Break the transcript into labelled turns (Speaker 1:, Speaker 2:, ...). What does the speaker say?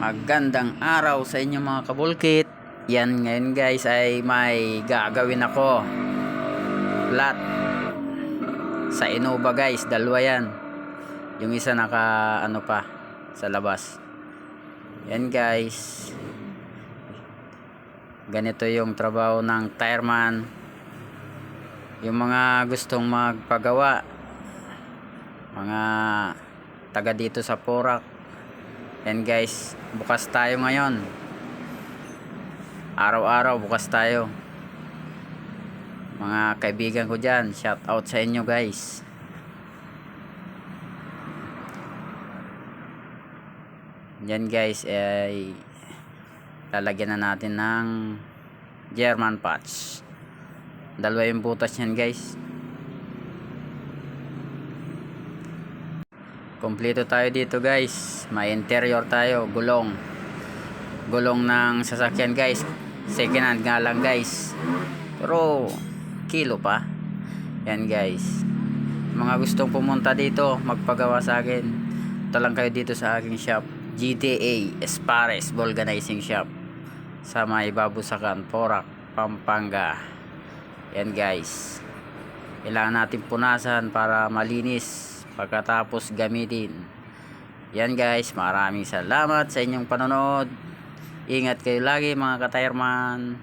Speaker 1: Magandang araw sa inyo mga kabulkit. Yan ngayon guys ay may gagawin ako. Flat sa Innova guys, dalawa yan. Yung isa naka ano pa sa labas. Yan guys. Ganito yung trabaho ng tireman. Yung mga gustong magpagawa, mga taga dito sa Porac. Yan guys, bukas tayo ngayon. Araw-araw bukas tayo. Mga kaibigan ko dyan, shout out sa inyo guys. Yan guys ay lalagyan na natin ng German patch. Dalawa yung butas yan guys. Kompleto tayo dito guys. May interior tayo, gulong ng sasakyan guys. Second hand nga lang guys, pero kilo pa. Yan guys, mga gustong pumunta dito magpagawa sa akin, ito lang kayo dito sa aking shop, GTA Espares Vulcanizing Shop sa may Babusakan, Porac, Pampanga. Yan guys, kailangan natin punasan para malinis pagkatapos gamitin. Yan guys, maraming salamat sa inyong panonood. Ingat kayo lagi mga ka-tireman.